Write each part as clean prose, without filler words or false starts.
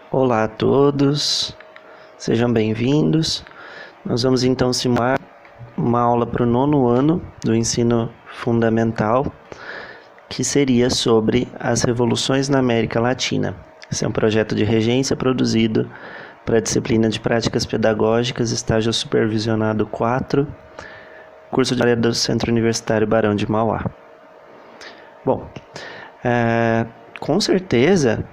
Olá a todos, sejam bem-vindos. Nós vamos então simular uma aula para o nono ano do ensino fundamental, que seria sobre as revoluções na América Latina. Esse é um projeto de regência produzido para a disciplina de práticas pedagógicas, estágio supervisionado 4, curso de área do Centro Universitário Barão de Mauá. Bom, com certeza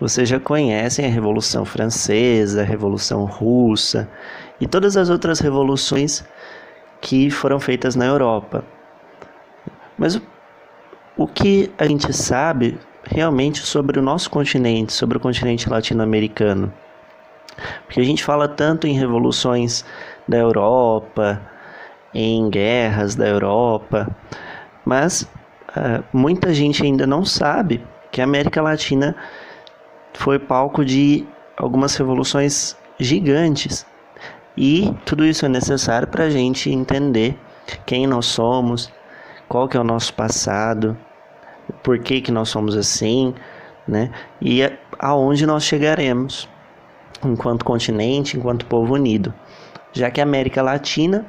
vocês já conhecem a Revolução Francesa, a Revolução Russa e todas as outras revoluções que foram feitas na Europa. Mas o que a gente sabe realmente sobre o nosso continente, sobre o continente latino-americano? Porque a gente fala tanto em revoluções da Europa, em guerras da Europa, mas muita gente ainda não sabe que a América Latina foi palco de algumas revoluções gigantes. E tudo isso é necessário para a gente entender quem nós somos, qual que é o nosso passado, por que nós somos assim, né? E aonde nós chegaremos enquanto continente, enquanto povo unido. Já que a América Latina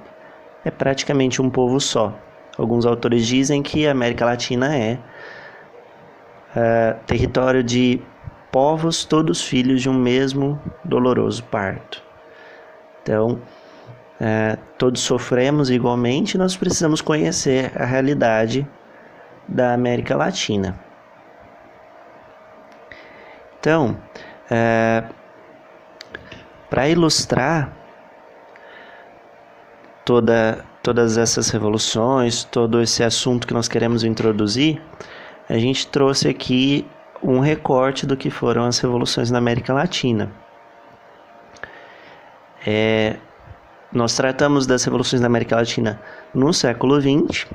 é praticamente um povo só. Alguns autores dizem que a América Latina é território de povos, todos filhos de um mesmo doloroso parto. Então, todos sofremos igualmente, nós precisamos conhecer a realidade da América Latina. Então, para ilustrar todas essas revoluções, todo esse assunto que nós queremos introduzir, a gente trouxe aqui um recorte do que foram as revoluções na América Latina. Nós tratamos das revoluções na América Latina no século XX,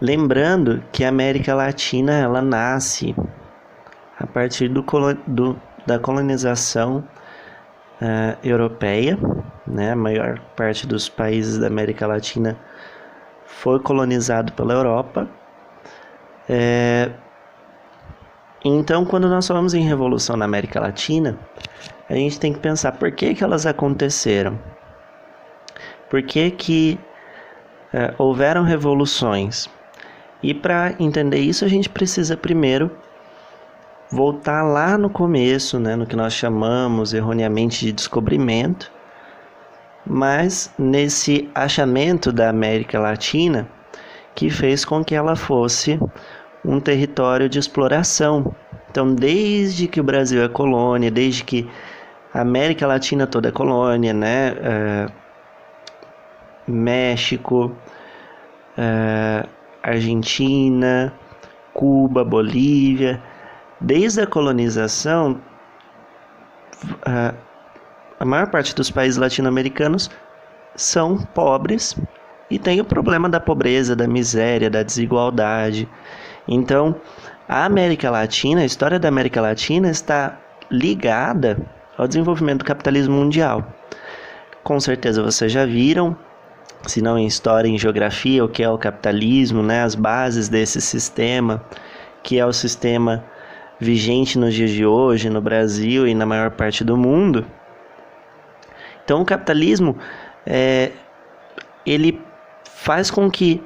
lembrando que a América Latina ela nasce a partir da colonização europeia, né? A maior parte dos países da América Latina foi colonizado pela Europa. Então, quando nós falamos em revolução na América Latina, a gente tem que pensar por que elas aconteceram. Por que houveram revoluções? E para entender isso, a gente precisa primeiro voltar lá no começo, né, no que nós chamamos erroneamente de descobrimento, mas nesse achamento da América Latina que fez com que ela fosse um território de exploração. Então, desde que o Brasil é colônia, desde que a América Latina toda é colônia, né? México, Argentina, Cuba, Bolívia, desde a colonização, a maior parte dos países latino-americanos são pobres e tem o problema da pobreza, da miséria, da desigualdade. Então, a América Latina, a história da América Latina está ligada ao desenvolvimento do capitalismo mundial. Com certeza vocês já viram, se não em história, em geografia, o que é o capitalismo, né? As bases desse sistema, que é o sistema vigente nos dias de hoje, no Brasil e na maior parte do mundo. Então, o capitalismo, ele faz com que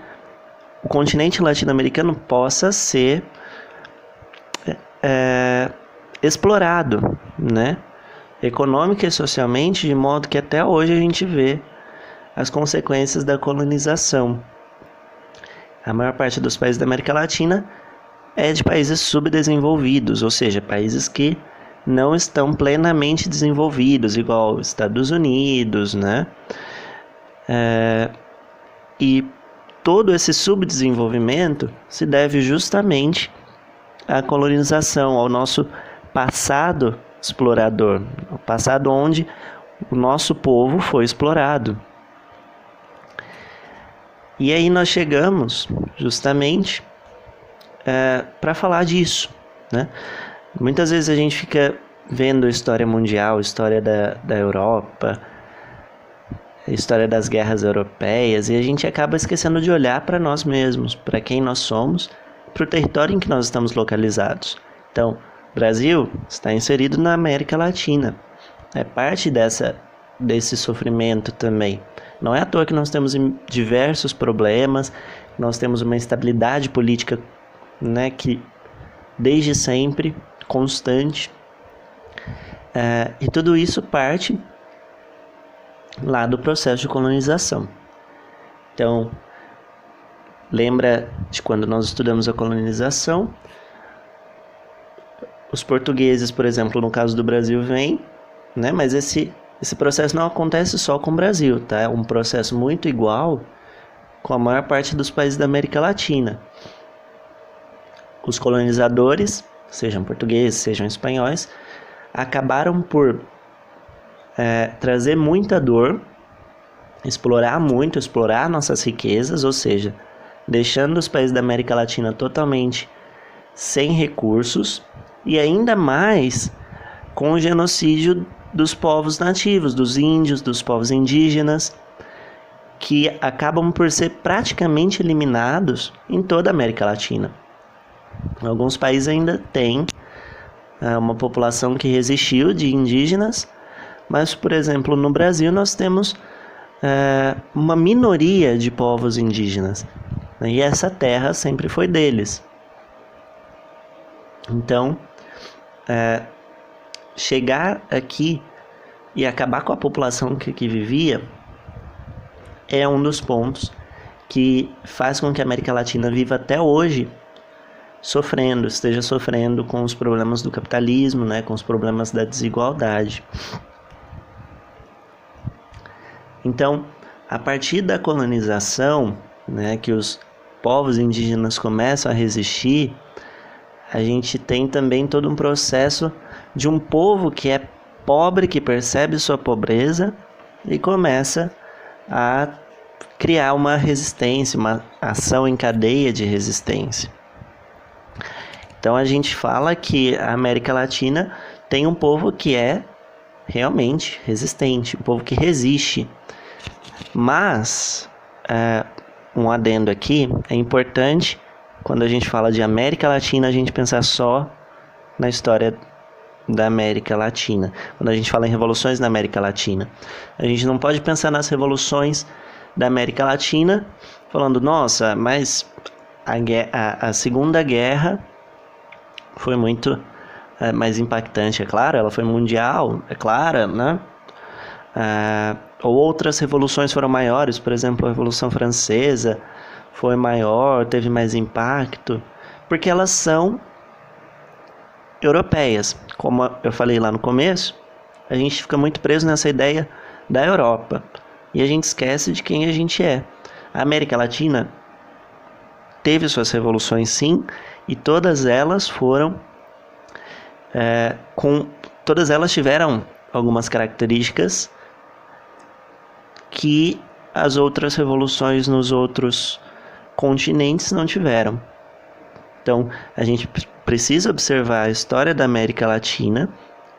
o continente latino-americano possa ser explorado, né? Econômica e socialmente, de modo que até hoje a gente vê as consequências da colonização. A maior parte dos países da América Latina é de países subdesenvolvidos, ou seja, países que não estão plenamente desenvolvidos, igual Estados Unidos, né? E todo esse subdesenvolvimento se deve justamente à colonização, ao nosso passado explorador, o passado onde o nosso povo foi explorado. E aí nós chegamos justamente para falar disso, né? Muitas vezes a gente fica vendo a história mundial, a história da Europa, a história das guerras europeias, e a gente acaba esquecendo de olhar para nós mesmos, para quem nós somos, para o território em que nós estamos localizados. Então, Brasil está inserido na América Latina. É parte desse sofrimento também. Não é à toa que nós temos diversos problemas, nós temos uma instabilidade política, né, que desde sempre, constante. E tudo isso parte lá do processo de colonização. Então, lembra de quando nós estudamos a colonização? Os portugueses, por exemplo, no caso do Brasil, vêm, né? Mas esse processo não acontece só com o Brasil, tá? É um processo muito igual com a maior parte dos países da América Latina. Os colonizadores, sejam portugueses, sejam espanhóis, acabaram por trazer muita dor, explorar nossas riquezas, ou seja, deixando os países da América Latina totalmente sem recursos, e ainda mais com o genocídio dos povos nativos, dos índios, dos povos indígenas, que acabam por ser praticamente eliminados em toda a América Latina. Alguns países ainda têm uma população que resistiu de indígenas, mas, por exemplo, no Brasil nós temos uma minoria de povos indígenas, e essa terra sempre foi deles. Então, chegar aqui e acabar com a população que aqui vivia é um dos pontos que faz com que a América Latina viva até hoje esteja sofrendo com os problemas do capitalismo, né, com os problemas da desigualdade. Então, a partir da colonização, né, que os povos indígenas começam a resistir, a gente tem também todo um processo de um povo que é pobre, que percebe sua pobreza e começa a criar uma resistência, uma ação em cadeia de resistência. Então a gente fala que a América Latina tem um povo que é realmente resistente, um povo que resiste. Mas, um adendo aqui, é importante, quando a gente fala de América Latina, a gente pensar só na história da América Latina. Quando a gente fala em revoluções na América Latina, a gente não pode pensar nas revoluções da América Latina falando, nossa, mas a Segunda Guerra foi muito mais impactante, é claro, ela foi mundial, é claro, né? Ou outras revoluções foram maiores, por exemplo, a Revolução Francesa foi maior, teve mais impacto, porque elas são europeias. Como eu falei lá no começo, a gente fica muito preso nessa ideia da Europa e a gente esquece de quem a gente é. A América Latina teve suas revoluções, sim, e todas elas foram todas elas tiveram algumas características que as outras revoluções nos outros continentes não tiveram. Então, a gente precisa observar a história da América Latina,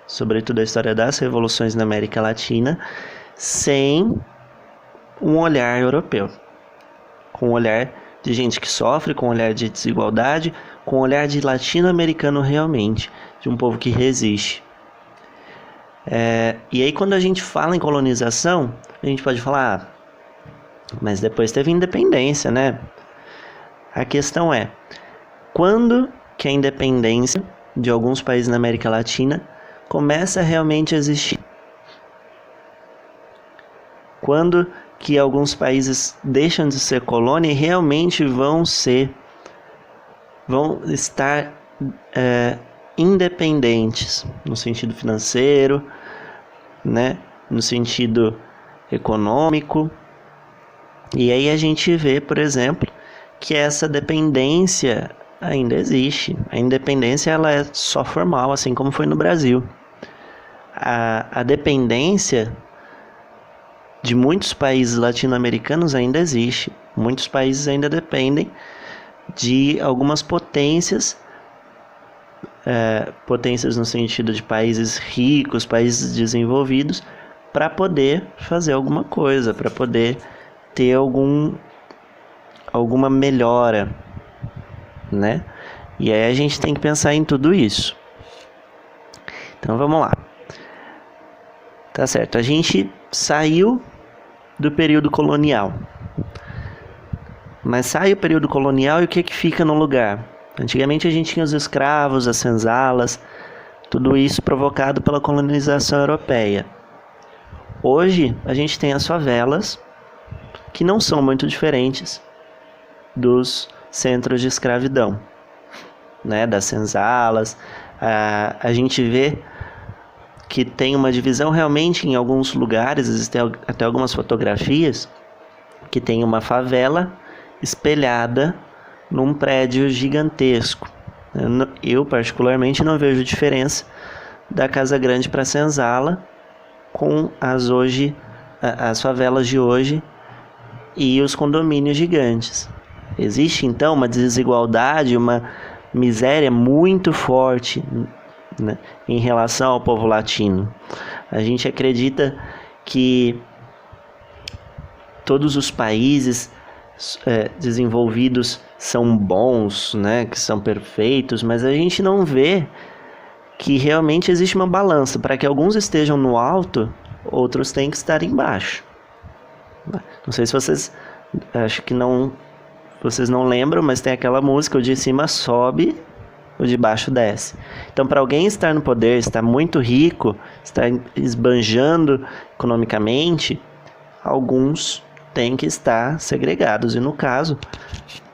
sobretudo a história das revoluções na América Latina, sem um olhar europeu, com um olhar de gente que sofre, com um olhar de desigualdade, com um olhar de latino-americano realmente, de um povo que resiste. E aí quando a gente fala em colonização, a gente pode falar, mas depois teve independência, né? A questão é, quando que a independência de alguns países na América Latina começa a realmente existir? Quando que alguns países deixam de ser colônia e realmente vão estar independentes no sentido financeiro, né, no sentido econômico. E aí a gente vê, por exemplo, que essa dependência ainda existe. A independência ela é só formal, assim como foi no Brasil. A dependência de muitos países latino-americanos ainda existe. Muitos países ainda dependem de algumas potências, potências no sentido de países ricos, países desenvolvidos, para poder fazer alguma coisa, para poder ter alguma melhora, né? E aí a gente tem que pensar em tudo isso. Então vamos lá. Tá certo, a gente saiu do período colonial. Mas sai o período colonial e o que fica no lugar? Antigamente a gente tinha os escravos, as senzalas, tudo isso provocado pela colonização europeia. Hoje a gente tem as favelas, que não são muito diferentes dos centros de escravidão, né? Das senzalas. A gente vê que tem uma divisão realmente em alguns lugares, existem até algumas fotografias, que tem uma favela espelhada num prédio gigantesco. Eu particularmente não vejo diferença da Casa Grande para a senzala com as favelas de hoje e os condomínios gigantes. Existe então uma desigualdade, uma miséria muito forte, né, em relação ao povo latino. A gente acredita que todos os países desenvolvidos são bons, né, que são perfeitos, mas a gente não vê que realmente existe uma balança. Para que alguns estejam no alto, outros têm que estar embaixo. Não sei se vocês, acho que não, vocês não lembram, mas tem aquela música: o de cima sobe, o de baixo desce. Então, para alguém estar no poder, estar muito rico, estar esbanjando economicamente, alguns têm que estar segregados. E no caso,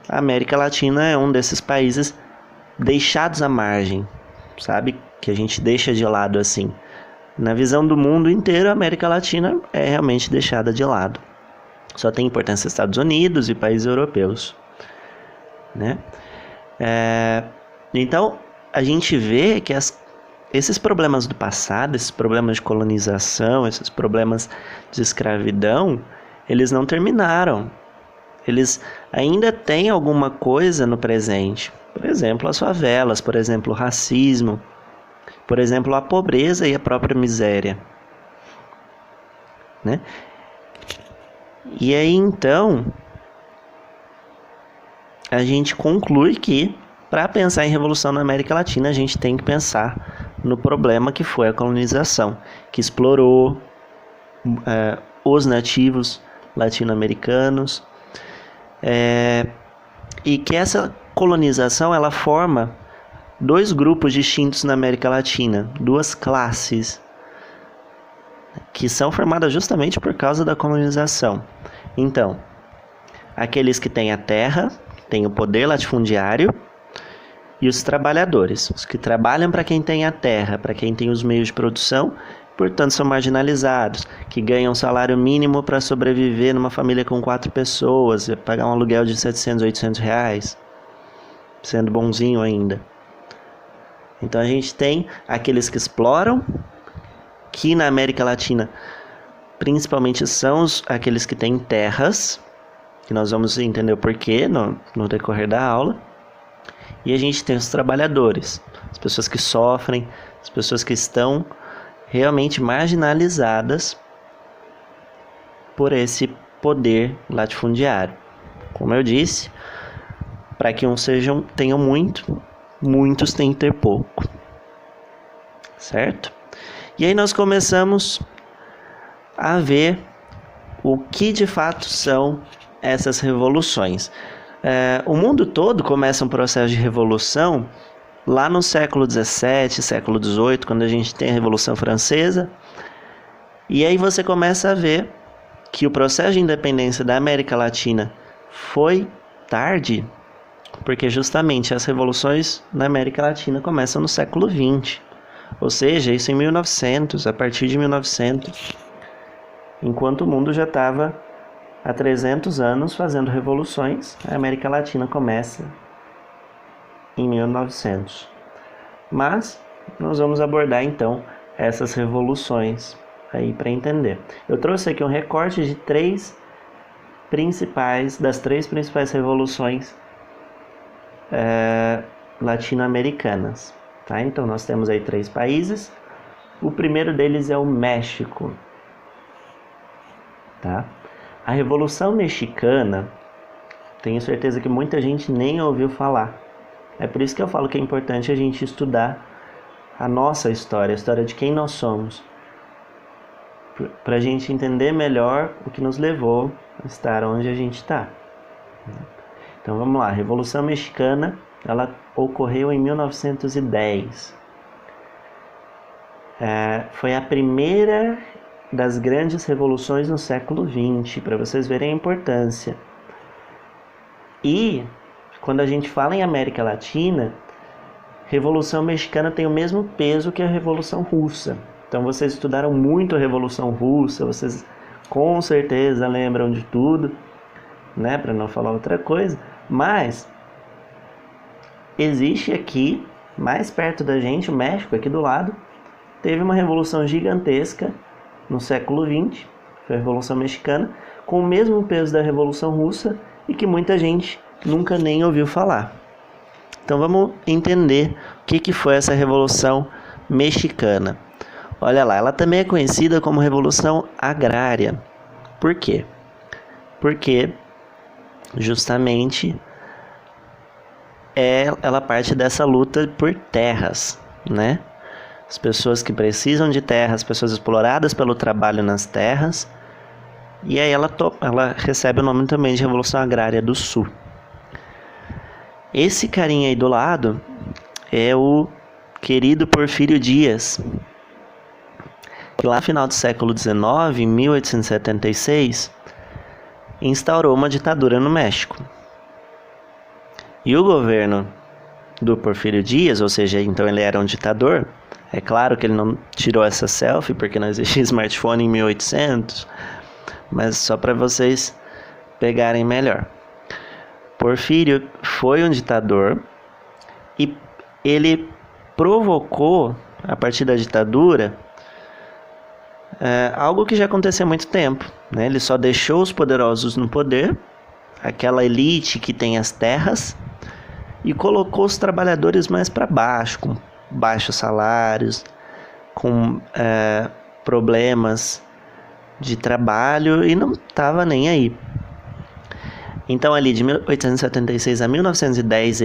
a América Latina é um desses países deixados à margem, sabe? Que a gente deixa de lado assim. Na visão do mundo inteiro, a América Latina é realmente deixada de lado. Só tem importância Estados Unidos e países europeus, né? Então, a gente vê que esses problemas do passado, esses problemas de colonização, esses problemas de escravidão, eles não terminaram. Eles ainda têm alguma coisa no presente. Por exemplo, as favelas, por exemplo, o racismo, por exemplo, a pobreza e a própria miséria, né? E aí, então, a gente conclui que, para pensar em revolução na América Latina, a gente tem que pensar no problema que foi a colonização, que explorou os nativos latino-americanos, e que essa colonização ela forma dois grupos distintos na América Latina, duas classes, que são formadas justamente por causa da colonização. Então, aqueles que têm a terra, têm o poder latifundiário, e os trabalhadores, os que trabalham para quem tem a terra, para quem tem os meios de produção, portanto são marginalizados, que ganham um salário mínimo para sobreviver numa família com 4 pessoas, pagar um aluguel de 700, 800 reais, sendo bonzinho ainda. Então a gente tem aqueles que exploram, que na América Latina principalmente são aqueles que têm terras, que nós vamos entender o porquê no decorrer da aula. E a gente tem os trabalhadores, as pessoas que sofrem, as pessoas que estão realmente marginalizadas por esse poder latifundiário. Como eu disse, para que uns tenham muito, muitos têm que ter pouco. Certo? E aí nós começamos a ver o que de fato são essas revoluções. O mundo todo começa um processo de revolução lá no século XVII, século XVIII, quando a gente tem a Revolução Francesa. E aí você começa a ver que o processo de independência da América Latina foi tarde, porque justamente as revoluções na América Latina começam no século XX. Ou seja, isso em 1900, a partir de 1900, enquanto o mundo já estava há 300 anos fazendo revoluções, a América Latina começa em 1900. Mas nós vamos abordar então essas revoluções aí para entender. Eu trouxe aqui um recorte de das três principais revoluções latino-americanas. Tá? Então nós temos aí 3 países. O primeiro deles é o México. Tá? A Revolução Mexicana, tenho certeza que muita gente nem ouviu falar. É por isso que eu falo que é importante a gente estudar a nossa história, a história de quem nós somos, para a gente entender melhor o que nos levou a estar onde a gente está. Então vamos lá, a Revolução Mexicana, ela ocorreu em 1910. Foi a primeira das grandes revoluções no século XX, para vocês verem a importância. E quando a gente fala em América Latina, Revolução Mexicana tem o mesmo peso que a Revolução Russa. Então vocês estudaram muito a Revolução Russa, vocês com certeza lembram de tudo, né, para não falar outra coisa. Mas existe aqui, mais perto da gente, o México, aqui do lado, teve uma revolução gigantesca no século XX, foi a Revolução Mexicana, com o mesmo peso da Revolução Russa e que muita gente nunca nem ouviu falar. Então vamos entender o que foi essa Revolução Mexicana. Olha lá, ela também é conhecida como Revolução Agrária. Por quê? Porque justamente ela parte dessa luta por terras, né? As pessoas que precisam de terras, as pessoas exploradas pelo trabalho nas terras. E aí ela recebe o nome também de Revolução Agrária do Sul. Esse carinha aí do lado é o querido Porfírio Dias, que lá no final do século XIX, em 1876, instaurou uma ditadura no México. E o governo do Porfírio Dias, ou seja, então ele era um ditador. É claro que ele não tirou essa selfie, porque não existia smartphone em 1800, mas só para vocês pegarem melhor. Porfírio foi um ditador e ele provocou, a partir da ditadura, algo que já aconteceu há muito tempo, né? Ele só deixou os poderosos no poder, aquela elite que tem as terras, e colocou os trabalhadores mais para baixo, com baixos salários, com problemas de trabalho, e não estava nem aí. Então ali de 1876 a 1910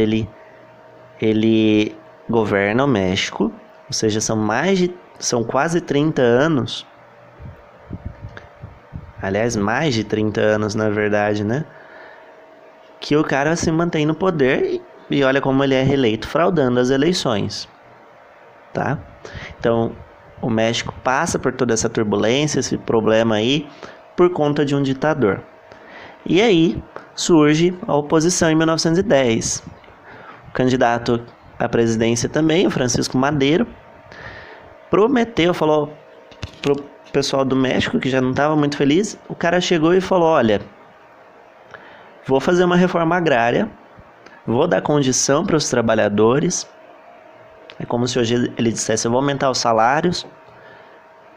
ele governa o México, ou seja, são quase 30 anos, aliás, mais de 30 anos na verdade, né? Que o cara se mantém no poder e olha como ele é reeleito, fraudando as eleições, tá? Então, o México passa por toda essa turbulência, esse problema aí, por conta de um ditador. E aí surge a oposição em 1910. O candidato à presidência também, o Francisco Madero, falou pro pessoal do México, que já não estava muito feliz, o cara chegou e falou, olha, vou fazer uma reforma agrária, vou dar condição para os trabalhadores, é como se hoje ele dissesse, eu vou aumentar os salários,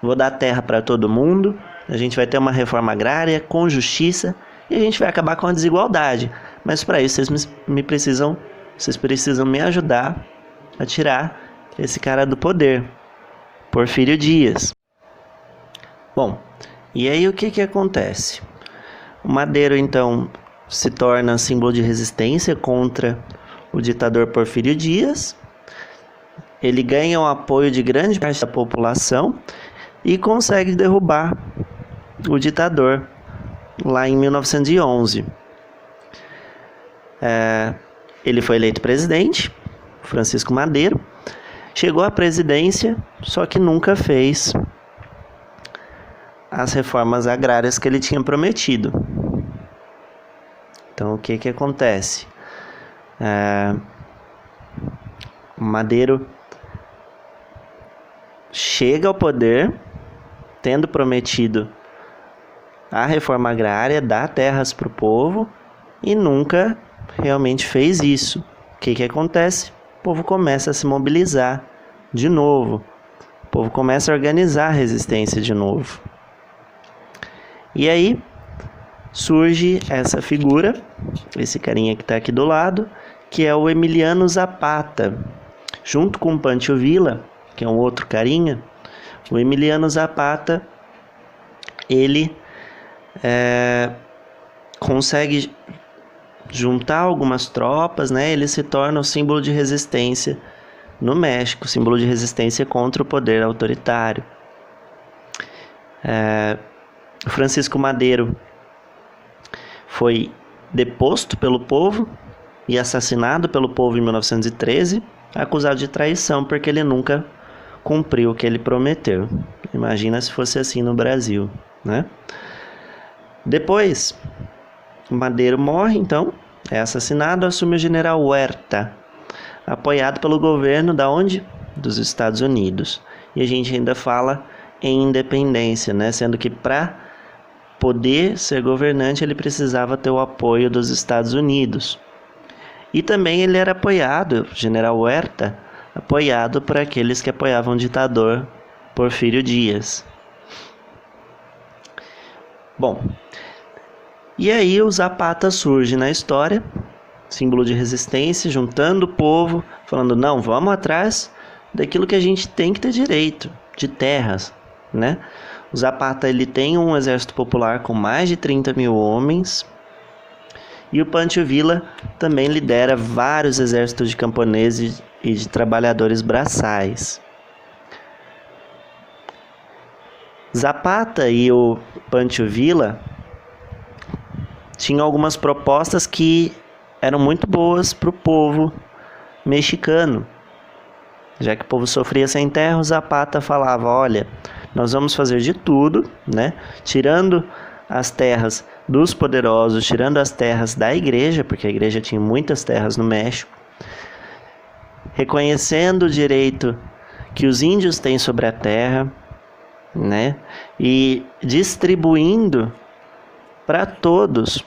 vou dar terra para todo mundo, a gente vai ter uma reforma agrária com justiça e a gente vai acabar com a desigualdade. Mas para isso vocês precisam me ajudar a tirar esse cara do poder, Porfírio Dias. Bom, e aí o que acontece? O Madero então se torna símbolo de resistência contra o ditador Porfírio Dias. Ele ganha o apoio de grande parte da população e consegue derrubar o ditador lá em 1911. Ele foi eleito presidente, Francisco Madero, chegou à presidência, só que nunca fez as reformas agrárias que ele tinha prometido. Então, o que acontece? Madero chega ao poder, tendo prometido a reforma agrária, dar terras para o povo, e nunca realmente fez isso. O que acontece? O povo começa a se mobilizar de novo. O povo começa a organizar a resistência de novo. E aí surge essa figura, esse carinha que está aqui do lado, que é o Emiliano Zapata. Junto com o Pancho Villa, que é um outro carinha, o Emiliano Zapata, ele consegue juntar algumas tropas, né? Ele se torna o símbolo de resistência no México, símbolo de resistência contra o poder autoritário. Francisco Madero foi deposto pelo povo e assassinado pelo povo em 1913, acusado de traição porque ele nunca cumpriu o que ele prometeu. Imagina se fosse assim no Brasil, né? Depois, Madero morre, então, é assassinado, assume o general Huerta, apoiado pelo governo da onde? Dos Estados Unidos. E a gente ainda fala em independência, né? Sendo que para poder ser governante ele precisava ter o apoio dos Estados Unidos. E também ele era apoiado, o general Huerta, apoiado por aqueles que apoiavam o ditador Porfírio Dias. Bom, e aí o Zapata surge na história, símbolo de resistência, juntando o povo, falando, não, vamos atrás daquilo que a gente tem que ter direito, de terras, né? O Zapata, ele tem um exército popular com mais de 30 mil homens, e o Pancho Villa também lidera vários exércitos de camponeses e de trabalhadores braçais. Zapata e o Pancho Villa tinham algumas propostas que eram muito boas para o povo mexicano. Já que o povo sofria sem terra, o Zapata falava, olha, nós vamos fazer de tudo, né? Tirando as terras dos poderosos, tirando as terras da igreja, porque a igreja tinha muitas terras no México, reconhecendo o direito que os índios têm sobre a terra, né? E distribuindo para todos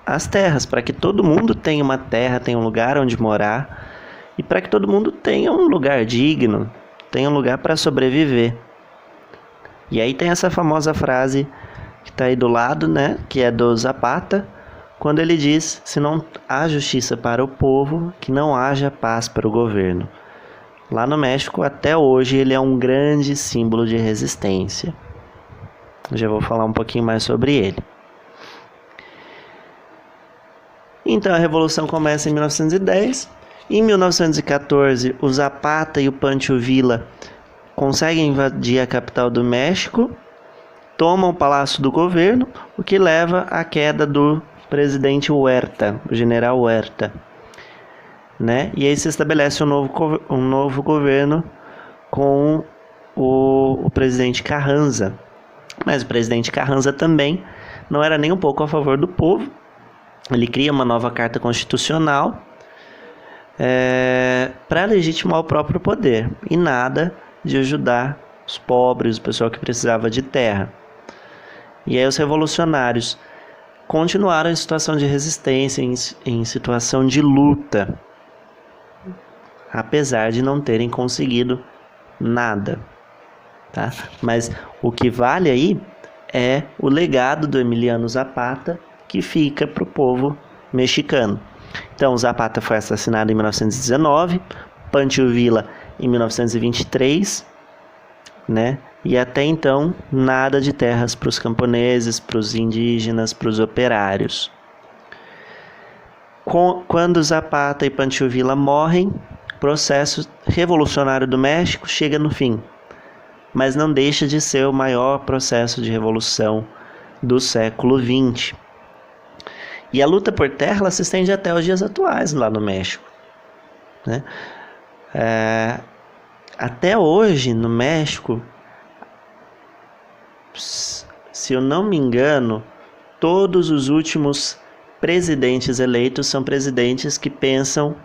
as terras, para que todo mundo tenha uma terra, tenha um lugar onde morar, e para que todo mundo tenha um lugar digno, tenha um lugar para sobreviver. E aí tem essa famosa frase que está aí do lado, né, que é do Zapata, quando ele diz, se não há justiça para o povo, que não haja paz para o governo. Lá no México, até hoje, ele é um grande símbolo de resistência. Já vou falar um pouquinho mais sobre ele. Então a Revolução começa em 1910. Em 1914, o Zapata e o Pancho Villa conseguem invadir a capital do México, tomam o Palácio do Governo, o que leva à queda do presidente Huerta, o general Huerta, né? E aí se estabelece um novo governo com o presidente Carranza. Mas o presidente Carranza também não era nem um pouco a favor do povo. Ele cria uma nova carta constitucional para legitimar o próprio poder e nada de ajudar os pobres, o pessoal que precisava de terra. E aí os revolucionários continuaram em situação de resistência, em situação de luta, apesar de não terem conseguido nada, tá? Mas o que vale aí é o legado do Emiliano Zapata, que fica para o povo mexicano. Então, Zapata foi assassinado em 1919, Pancho Villa em 1923, né? E até então, nada de terras para os camponeses, para os indígenas, para os operários. Quando Zapata e Pancho Villa morrem, o processo revolucionário do México chega no fim, mas não deixa de ser o maior processo de revolução do século XX. E a luta por terra ela se estende até os dias atuais lá no México, né? Até hoje no México, se eu não me engano, todos os últimos presidentes eleitos são presidentes que pensam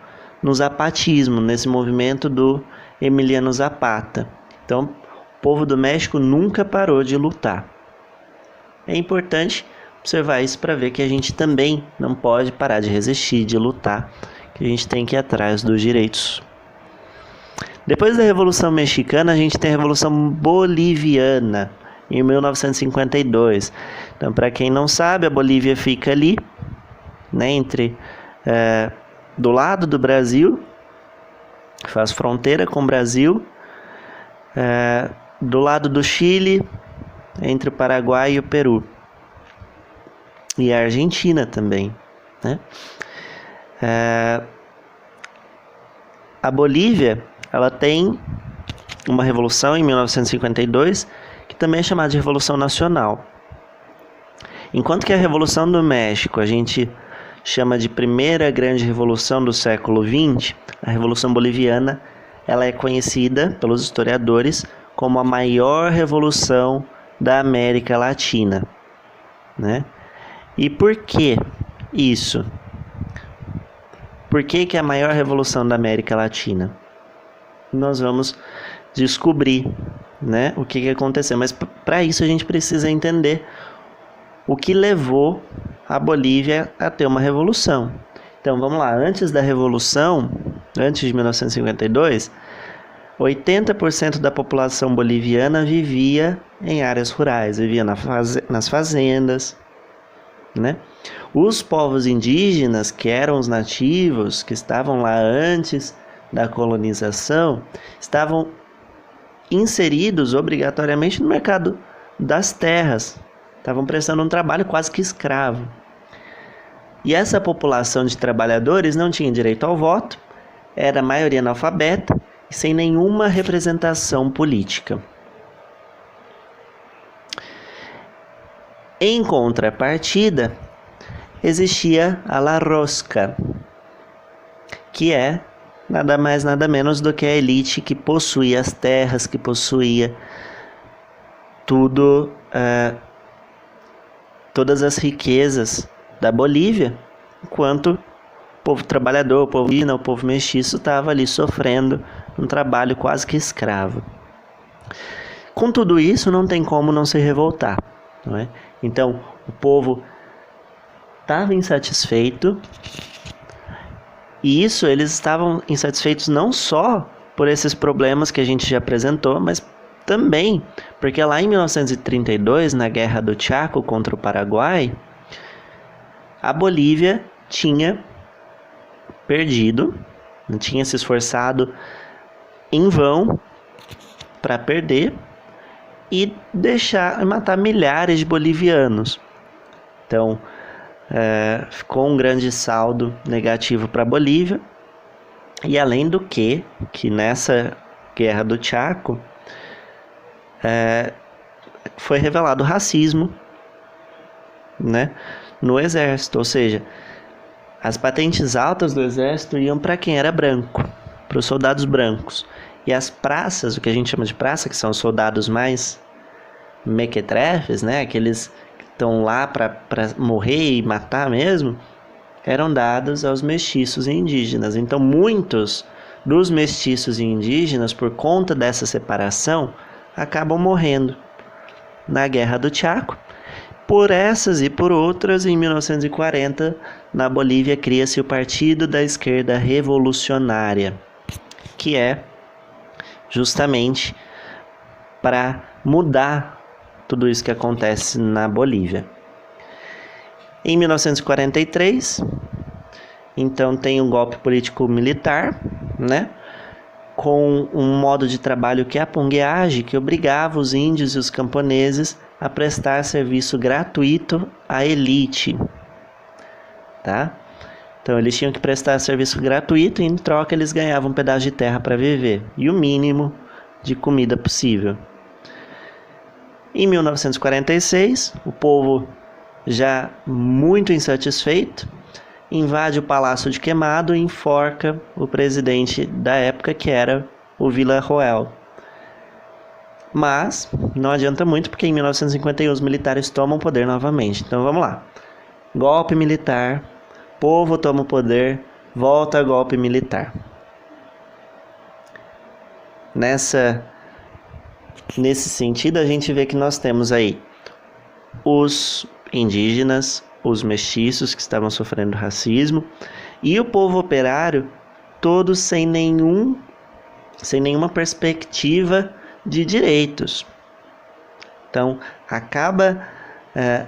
no zapatismo, nesse movimento do Emiliano Zapata. Então, o povo do México nunca parou de lutar. É importante observar isso para ver que a gente também não pode parar de resistir, de lutar, que a gente tem que ir atrás dos direitos. Depois da Revolução Mexicana, a gente tem a Revolução Boliviana, em 1952. Então, para quem não sabe, a Bolívia fica ali, né, do lado do Brasil, faz fronteira com o Brasil, do lado do Chile, entre o Paraguai e o Peru. E a Argentina também, né? a Bolívia, ela tem uma revolução em 1952, que também é chamada de Revolução Nacional. Enquanto que a Revolução do México a gente chama de primeira grande revolução do século XX, a Revolução Boliviana ela é conhecida pelos historiadores como a maior revolução da América Latina, né? E por que isso? Por que é a maior revolução da América Latina? Nós vamos descobrir, né, o que aconteceu. Mas para isso a gente precisa entender o que levou a Bolívia a ter uma revolução. Então vamos lá, antes da revolução, antes de 1952, 80% da população boliviana vivia em áreas rurais, vivia nas fazendas, né? Os povos indígenas, que eram os nativos, que estavam lá antes da colonização, estavam inseridos obrigatoriamente no mercado das terras, estavam prestando um trabalho quase que escravo. E essa população de trabalhadores não tinha direito ao voto, era a maioria analfabeta e sem nenhuma representação política. Em contrapartida, existia a La Rosca, que é nada mais nada menos do que a elite que possuía as terras, que possuía tudo, todas as riquezas da Bolívia, enquanto o povo trabalhador, o povo indígena, o povo mestiço estava ali sofrendo um trabalho quase que escravo. Com tudo isso, não tem como não se revoltar, não é? Então, o povo estava insatisfeito, e isso eles estavam insatisfeitos não só por esses problemas que a gente já apresentou, mas também porque lá em 1932, na Guerra do Chaco contra o Paraguai, a Bolívia tinha perdido, tinha se esforçado em vão para perder e matar milhares de bolivianos. Então, ficou um grande saldo negativo para a Bolívia. E além do que nessa Guerra do Chaco foi revelado racismo, né, no exército, ou seja, as patentes altas do exército iam para quem era branco, para os soldados brancos. E as praças, o que a gente chama de praça, que são os soldados mais mequetrefes, né, aqueles que estão lá para morrer e matar mesmo, eram dados aos mestiços e indígenas. Então muitos dos mestiços e indígenas, por conta dessa separação, acabam morrendo na Guerra do Chaco. Por essas e por outras, em 1940, na Bolívia, cria-se o Partido da Esquerda Revolucionária, que é justamente para mudar tudo isso que acontece na Bolívia. Em 1943, então tem um golpe político-militar, né, com um modo de trabalho que é a pungueagem, que obrigava os índios e os camponeses a prestar serviço gratuito à elite, tá? Então eles tinham que prestar serviço gratuito e em troca eles ganhavam um pedaço de terra para viver e o mínimo de comida possível. Em 1946, o povo, já muito insatisfeito, invade o Palácio de Queimado e enforca o presidente da época, que era o Villarroel. Mas não adianta muito, porque em 1951 os militares tomam o poder novamente. Então vamos lá. Golpe militar, povo toma o poder, volta golpe militar. Nesse sentido, a gente vê que nós temos aí os indígenas, os mestiços que estavam sofrendo racismo e o povo operário, todos sem nenhuma perspectiva de direitos. Então, acaba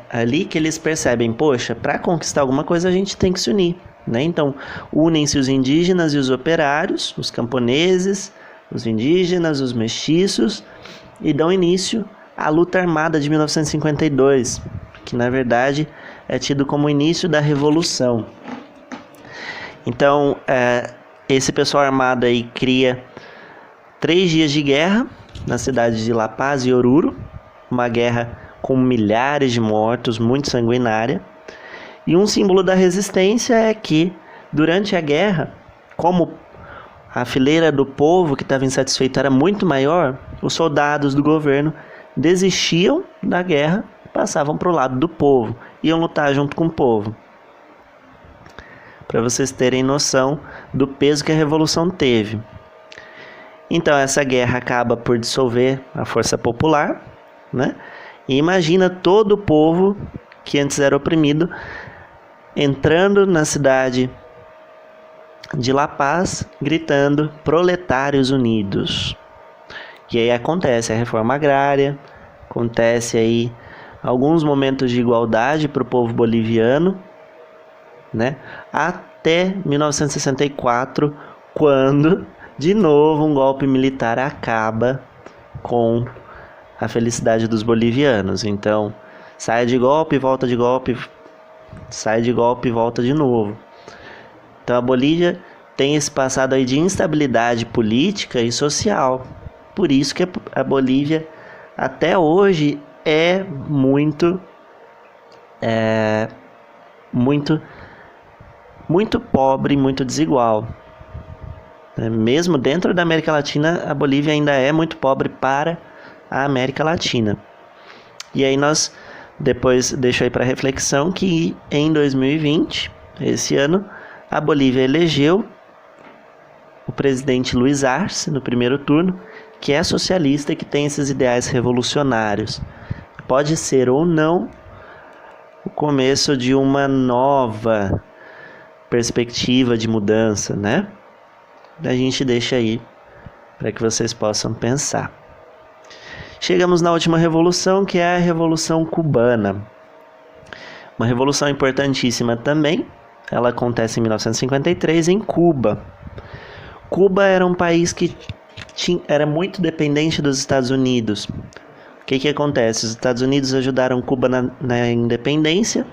ali que eles percebem, poxa, para conquistar alguma coisa a gente tem que se unir, né? Então, unem-se os indígenas e os operários, os camponeses, os indígenas, os mestiços, e dão início à luta armada de 1952, que na verdade é tido como o início da Revolução. Então, esse pessoal armado aí cria 3 dias de guerra na cidade de La Paz e Oruro, uma guerra com milhares de mortos, muito sanguinária. E um símbolo da resistência é que, durante a guerra, como a fileira do povo que estava insatisfeito era muito maior, os soldados do governo desistiam da guerra e passavam para o lado do povo, iam lutar junto com o povo. Para vocês terem noção do peso que a Revolução teve. Então essa guerra acaba por dissolver a força popular, né? E imagina todo o povo que antes era oprimido entrando na cidade de La Paz, gritando "Proletários Unidos". E aí acontece a reforma agrária, acontece aí alguns momentos de igualdade para o povo boliviano, né? Até 1964, quando de novo um golpe militar acaba com a felicidade dos bolivianos. Então, sai de golpe, volta de golpe, sai de golpe e volta de novo. Então a Bolívia tem esse passado aí de instabilidade política e social. Por isso que a Bolívia até hoje é muito pobre, muito desigual. Mesmo dentro da América Latina, a Bolívia ainda é muito pobre para a América Latina. E aí nós depois deixo aí para reflexão que em 2020, esse ano, a Bolívia elegeu o presidente Luiz Arce no primeiro turno, que é socialista e que tem esses ideais revolucionários. Pode ser ou não o começo de uma nova perspectiva de mudança, né? A gente deixa aí para que vocês possam pensar. Chegamos na última revolução, que é a Revolução Cubana. Uma revolução importantíssima também. Ela acontece em 1953 em Cuba. Cuba era um país que era muito dependente dos Estados Unidos. O que acontece? Os Estados Unidos ajudaram Cuba na independência,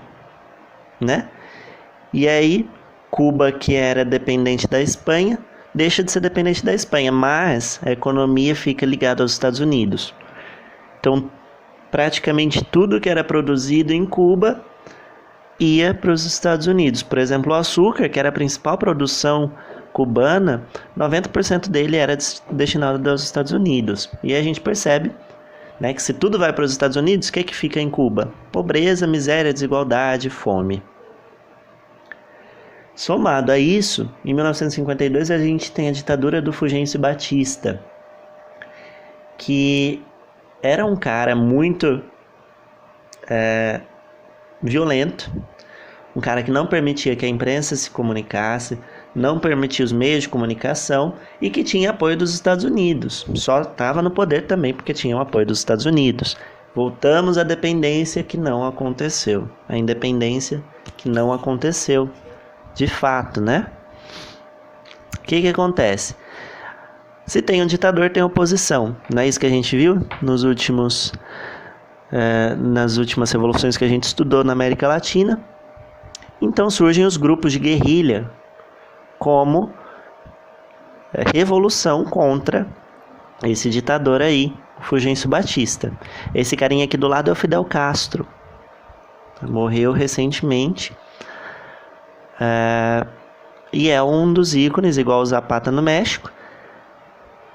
né? E aí, Cuba, que era dependente da Espanha, deixa de ser dependente da Espanha, mas a economia fica ligada aos Estados Unidos. Então, praticamente tudo que era produzido em Cuba ia para os Estados Unidos. Por exemplo, o açúcar, que era a principal produção cubana, 90% dele era destinado aos Estados Unidos. E a gente percebe, né, que se tudo vai para os Estados Unidos, o que fica em Cuba? Pobreza, miséria, desigualdade, fome. Somado a isso, em 1952 a gente tem a ditadura do Fulgêncio Batista, que era um cara muito violento, um cara que não permitia que a imprensa se comunicasse, não permitia os meios de comunicação e que tinha apoio dos Estados Unidos. Só estava no poder também porque tinha o apoio dos Estados Unidos. Voltamos à dependência que não aconteceu, a independência que não aconteceu, de fato, né? O que acontece? Se tem um ditador, tem oposição. Não é isso que a gente viu nas últimas revoluções que a gente estudou na América Latina? Então surgem os grupos de guerrilha como revolução contra esse ditador aí, o Fulgêncio Batista. Esse carinha aqui do lado é o Fidel Castro. Morreu recentemente. E é um dos ícones, igual o Zapata no México,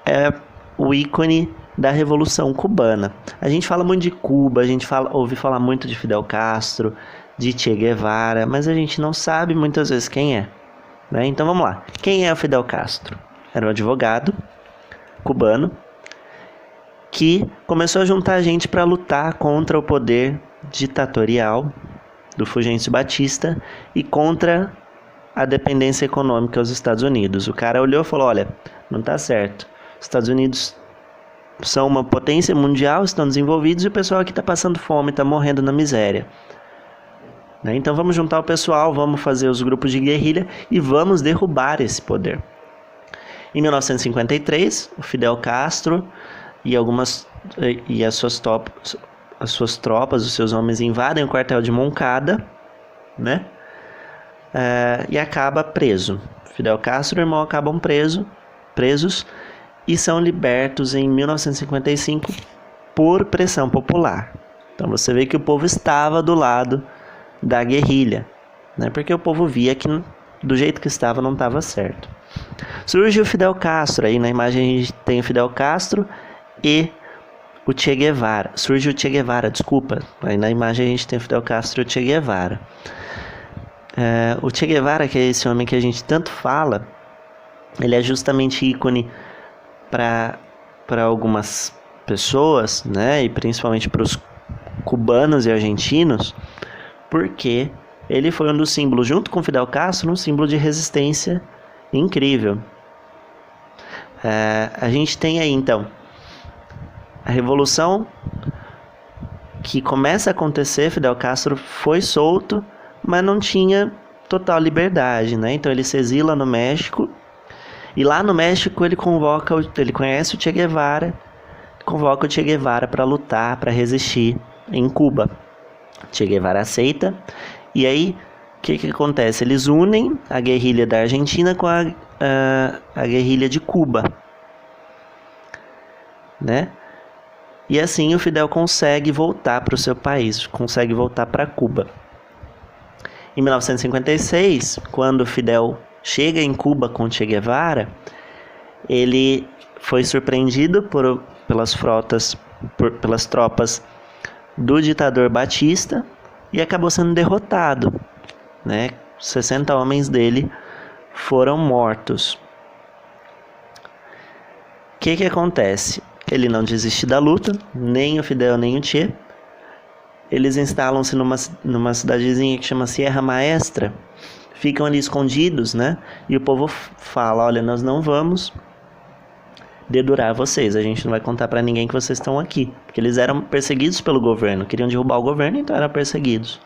é o ícone da Revolução Cubana. A gente fala muito de Cuba, a gente ouve falar muito de Fidel Castro, de Che Guevara, mas a gente não sabe muitas vezes quem é, né? Então vamos lá. Quem é o Fidel Castro? Era um advogado cubano que começou a juntar gente para lutar contra o poder ditatorial do Fulgêncio Batista e contra a dependência econômica aos Estados Unidos. O cara olhou e falou: olha, não tá certo. Os Estados Unidos são uma potência mundial, estão desenvolvidos, e o pessoal aqui está passando fome, está morrendo na miséria. Né? Então vamos juntar o pessoal, vamos fazer os grupos de guerrilha e vamos derrubar esse poder. Em 1953, o Fidel Castro e as suas tropas, os seus homens, invadem o quartel de Moncada, né? E acaba preso. Fidel Castro e o irmão acabam presos e são libertos em 1955 por pressão popular. Então você vê que o povo estava do lado da guerrilha, né? Porque o povo via que do jeito que estava não estava certo. Surge o Fidel Castro, aí na imagem a gente tem o Fidel Castro e o Che Guevara. Surge o Che Guevara, desculpa. Aí na imagem a gente tem o Fidel Castro e o Che Guevara. O Che Guevara, que é esse homem que a gente tanto fala, ele é justamente ícone para algumas pessoas, né? E principalmente para os cubanos e argentinos, porque ele foi um dos símbolos, junto com Fidel Castro, um símbolo de resistência incrível. A gente tem aí, então, a revolução que começa a acontecer. Fidel Castro foi solto, mas não tinha total liberdade, né? Então ele se exila no México, e lá no México ele conhece o Che Guevara, convoca o Che Guevara para lutar, para resistir em Cuba. Che Guevara aceita, e aí o que acontece? Eles unem a guerrilha da Argentina com a guerrilha de Cuba, né? E assim o Fidel consegue voltar para o seu país, consegue voltar para Cuba. Em 1956, quando Fidel chega em Cuba com Che Guevara, ele foi surpreendido pelas tropas do ditador Batista e acabou sendo derrotado, né? 60 homens dele foram mortos. O que acontece? Ele não desiste da luta, nem o Fidel nem o Che. Eles instalam-se numa cidadezinha que chama Sierra Maestra, ficam ali escondidos, né? E o povo fala: olha, nós não vamos dedurar vocês, a gente não vai contar para ninguém que vocês estão aqui, porque eles eram perseguidos pelo governo, queriam derrubar o governo, então eram perseguidos.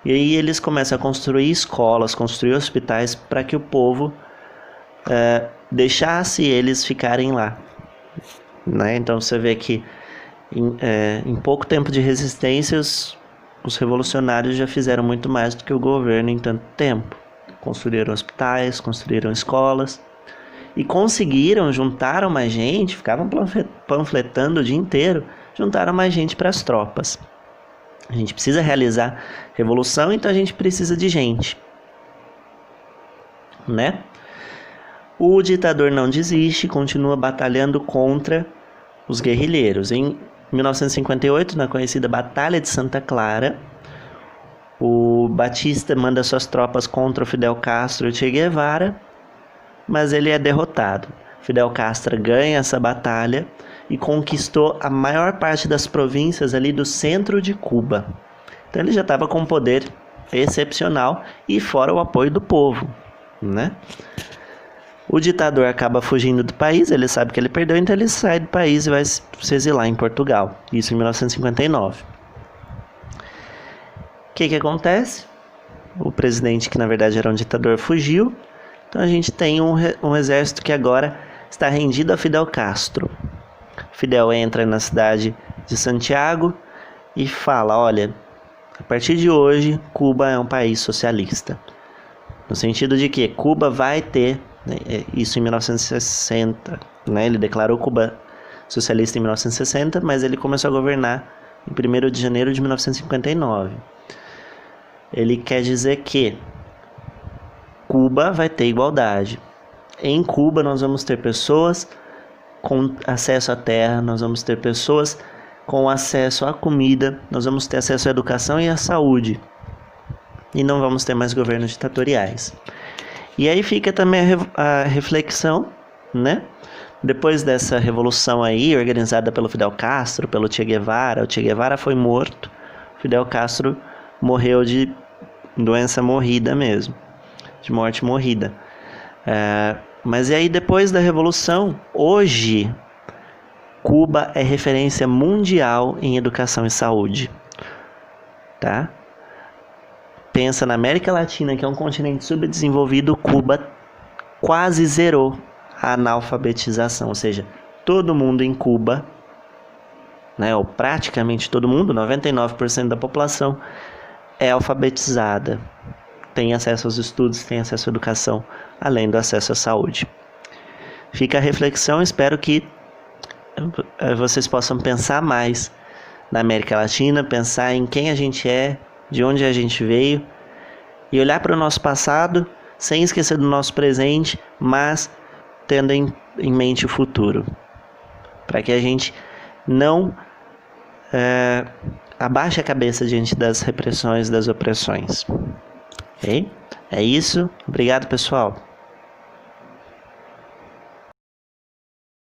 E aí eles começam a construir escolas, construir hospitais para que o povo deixasse eles ficarem lá, né? Então você vê que em pouco tempo de resistência os revolucionários já fizeram muito mais do que o governo em tanto tempo. Construíram hospitais, construíram escolas e conseguiram, juntaram mais gente, ficavam panfletando o dia inteiro, juntaram mais gente para as tropas. A gente precisa realizar revolução, então a gente precisa de gente, né? O ditador não desiste, continua batalhando contra os guerrilheiros. Em 1958, na conhecida Batalha de Santa Clara, o Batista manda suas tropas contra o Fidel Castro e o Che Guevara, mas ele é derrotado. Fidel Castro ganha essa batalha e conquistou a maior parte das províncias ali do centro de Cuba. Então ele já estava com um poder excepcional e fora o apoio do povo, né? O ditador acaba fugindo do país, ele sabe que ele perdeu, então ele sai do país e vai se exilar em Portugal. Isso em 1959. O que acontece? O presidente, que na verdade era um ditador, fugiu. Então a gente tem um exército que agora está rendido a Fidel Castro. Fidel entra na cidade de Santiago e fala: olha, a partir de hoje Cuba é um país socialista. No sentido de que Cuba vai ter, isso em 1960, né? Ele declarou Cuba socialista em 1960, mas ele começou a governar em 1º de janeiro de 1959. Ele quer dizer que Cuba vai ter igualdade. Em Cuba nós vamos ter pessoas com acesso à terra, nós vamos ter pessoas com acesso à comida, nós vamos ter acesso à educação e à saúde. E não vamos ter mais governos ditatoriais. E aí fica também a reflexão, né? Depois dessa revolução aí, organizada pelo Fidel Castro, pelo Che Guevara, o Che Guevara foi morto, Fidel Castro morreu de doença morrida mesmo, de morte morrida. Mas e aí depois da revolução, hoje, Cuba é referência mundial em educação e saúde, tá? Pensa na América Latina, que é um continente subdesenvolvido, Cuba quase zerou a analfabetização, ou seja, todo mundo em Cuba, né, ou praticamente todo mundo, 99% da população, é alfabetizada. tem acesso aos estudos, tem acesso à educação, além do acesso à saúde. Fica a reflexão, espero que vocês possam pensar mais na América Latina, pensar em quem a gente é, de onde a gente veio, e olhar para o nosso passado, sem esquecer do nosso presente, mas tendo em mente o futuro, para que a gente não abaixe a cabeça diante das repressões, das opressões. Ok? É isso. Obrigado, pessoal.